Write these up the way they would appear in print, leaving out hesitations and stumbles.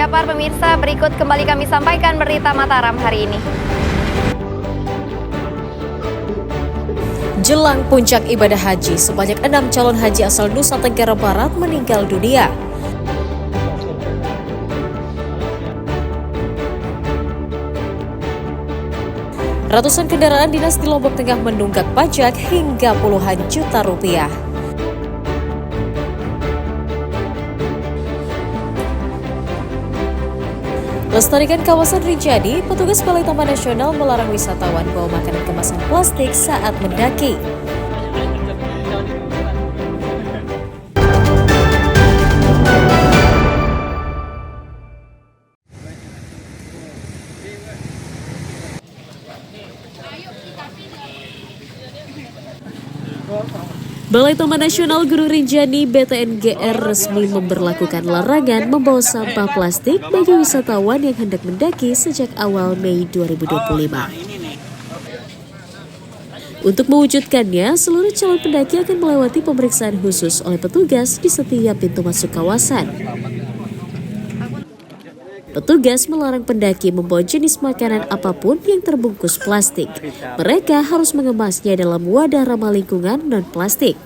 Japar, pemirsa, berikut kembali kami sampaikan berita Mataram hari ini. Jelang puncak ibadah haji, sebanyak 6 calon haji asal Nusa Tenggara Barat meninggal dunia. Ratusan kendaraan dinas di Lombok Tengah menunggak pajak hingga puluhan juta rupiah. Lestarikan kawasan Rinjani, petugas Balai Taman Nasional melarang wisatawan bawa makanan kemasan plastik saat mendaki. Balai Taman Nasional Gunung Rinjani (BTNGR) resmi memberlakukan larangan membawa sampah plastik bagi wisatawan yang hendak mendaki sejak awal Mei 2025. Untuk mewujudkannya, seluruh calon pendaki akan melewati pemeriksaan khusus oleh petugas di setiap pintu masuk kawasan. Petugas melarang pendaki membawa jenis makanan apapun yang terbungkus plastik. Mereka harus mengemasnya dalam wadah ramah lingkungan non-plastik.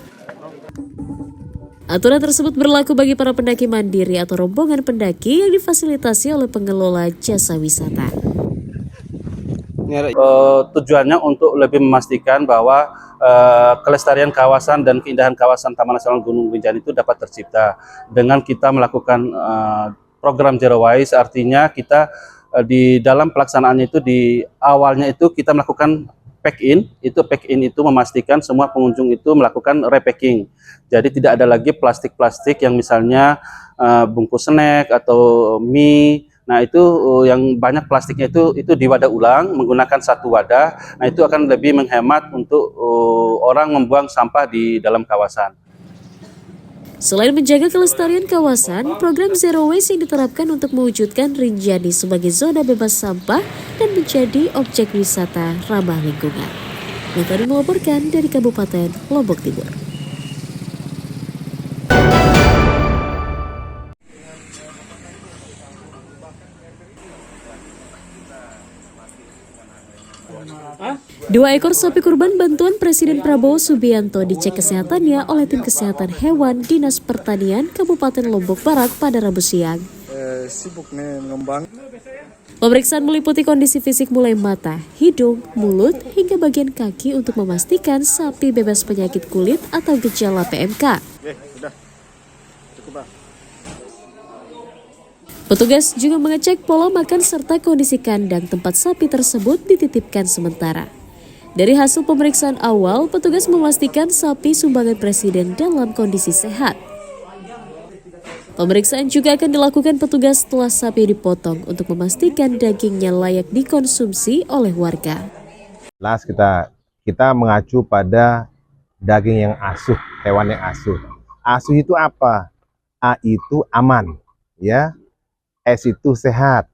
Aturan tersebut berlaku bagi para pendaki mandiri atau rombongan pendaki yang difasilitasi oleh pengelola jasa wisata. Tujuannya untuk lebih memastikan bahwa kelestarian kawasan dan keindahan kawasan Taman Nasional Gunung Rinjani itu dapat tercipta dengan kita melakukan program Zero Waste. Artinya kita di dalam pelaksanaannya itu di awalnya itu kita melakukan pack-in itu memastikan semua pengunjung itu melakukan repacking. Jadi tidak ada lagi plastik-plastik yang misalnya bungkus snack atau mie. Nah itu yang banyak plastiknya itu di wadah ulang menggunakan satu wadah. Nah itu akan lebih menghemat untuk orang membuang sampah di dalam kawasan. Selain menjaga kelestarian kawasan, program Zero Waste yang diterapkan untuk mewujudkan Rinjani sebagai zona bebas sampah dan menjadi objek wisata ramah lingkungan. Metode melaporkan dari Kabupaten Lombok Timur. Dua ekor sapi kurban bantuan Presiden Prabowo Subianto dicek kesehatannya oleh tim kesehatan hewan Dinas Pertanian Kabupaten Lombok Barat pada Rabu siang. Pemeriksaan meliputi kondisi fisik mulai mata, hidung, mulut, hingga bagian kaki untuk memastikan sapi bebas penyakit kulit atau gejala PMK. Petugas juga mengecek pola makan serta kondisi kandang tempat sapi tersebut dititipkan sementara. Dari hasil pemeriksaan awal, petugas memastikan sapi sumbangan Presiden dalam kondisi sehat. Pemeriksaan juga akan dilakukan petugas setelah sapi dipotong untuk memastikan dagingnya layak dikonsumsi oleh warga. Jelas kita mengacu pada daging yang asuh, hewan yang asuh. Asuh itu apa? A itu aman, ya. S itu sehat.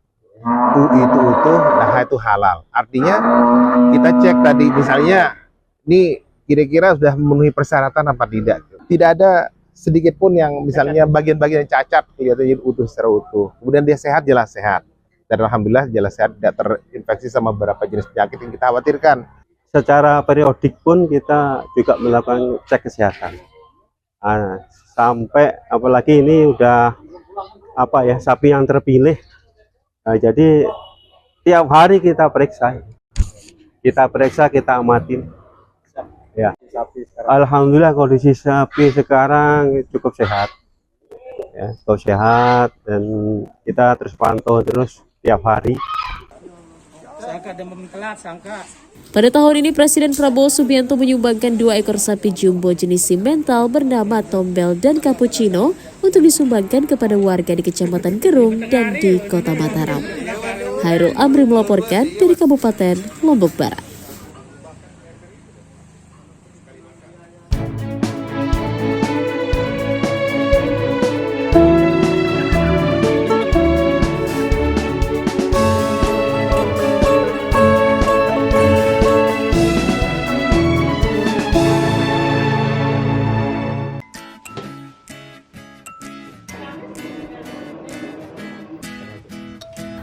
U itu utuh, nah itu halal. Artinya kita cek tadi misalnya ini kira-kira sudah memenuhi persyaratan apa tidak. Tidak ada sedikit pun yang misalnya bagian-bagian cacat kelihatannya utuh secara utuh. Kemudian dia sehat, jelas sehat. Dan alhamdulillah jelas sehat, tidak terinfeksi sama beberapa jenis penyakit yang kita khawatirkan. Secara periodik pun kita juga melakukan cek kesehatan. Sampai apalagi ini udah sapi yang terpilih. Jadi tiap hari kita periksa, kita amatin. Ya. Alhamdulillah kondisi sapi sekarang cukup sehat, ya, sehat dan kita terus pantau terus tiap hari. Pada tahun ini Presiden Prabowo Subianto menyumbangkan 2 ekor sapi jumbo jenis simental bernama Tombel dan Cappuccino untuk disumbangkan kepada warga di Kecamatan Gerung dan di Kota Mataram. Hairul Amri melaporkan dari Kabupaten Lombok Barat.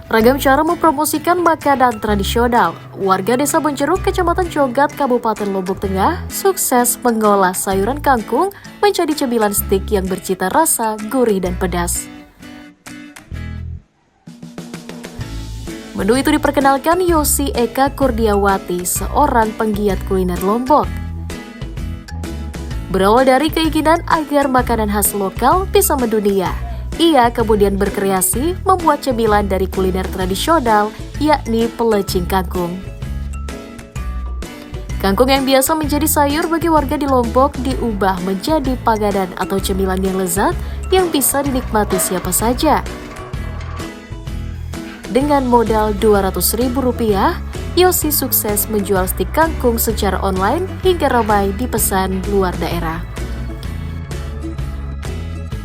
Ragam cara mempromosikan makanan tradisional. Warga Desa Bonjeruk, Kecamatan Jogat, Kabupaten Lombok Tengah, sukses mengolah sayuran kangkung menjadi cemilan stik yang bercita rasa gurih dan pedas. Menu itu diperkenalkan Yosi Eka Kurdiawati, seorang penggiat kuliner Lombok. Berawal dari keinginan agar makanan khas lokal bisa mendunia, ia kemudian berkreasi membuat cemilan dari kuliner tradisional, yakni pelecing kangkung. Kangkung yang biasa menjadi sayur bagi warga di Lombok diubah menjadi panganan atau cemilan yang lezat yang bisa dinikmati siapa saja. Dengan modal Rp200.000, Yosi sukses menjual stik kangkung secara online hingga ramai dipesan luar daerah.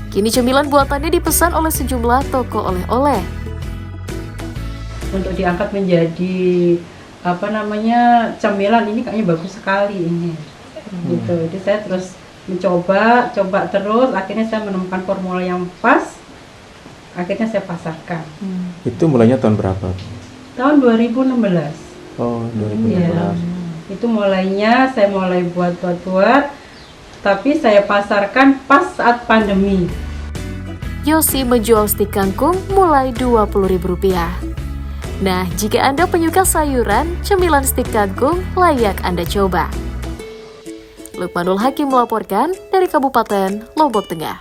Kini cemilan buatannya dipesan oleh sejumlah toko oleh-oleh. Untuk diangkat menjadi cemilan ini kayaknya bagus sekali ini. Gitu. Jadi saya terus mencoba terus, akhirnya saya menemukan formula yang pas. Akhirnya saya pasarkan. Itu mulainya tahun berapa? Tahun 2016. Oh, 2016. Ya, itu mulainya saya mulai buat, tapi saya pasarkan pas saat pandemi. Yosi menjual stik kangkung mulai Rp20.000. Nah, jika Anda penyuka sayuran, cemilan stik kangkung layak Anda coba. Lukmanul Hakim melaporkan dari Kabupaten Lombok Tengah.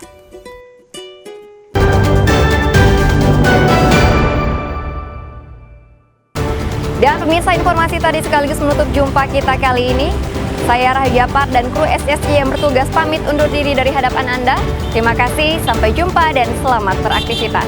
Dan pemirsa, informasi tadi sekaligus menutup jumpa kita kali ini. Saya Rahayu Japar dan kru SSI yang bertugas pamit undur diri dari hadapan Anda. Terima kasih, sampai jumpa dan selamat beraktivitas.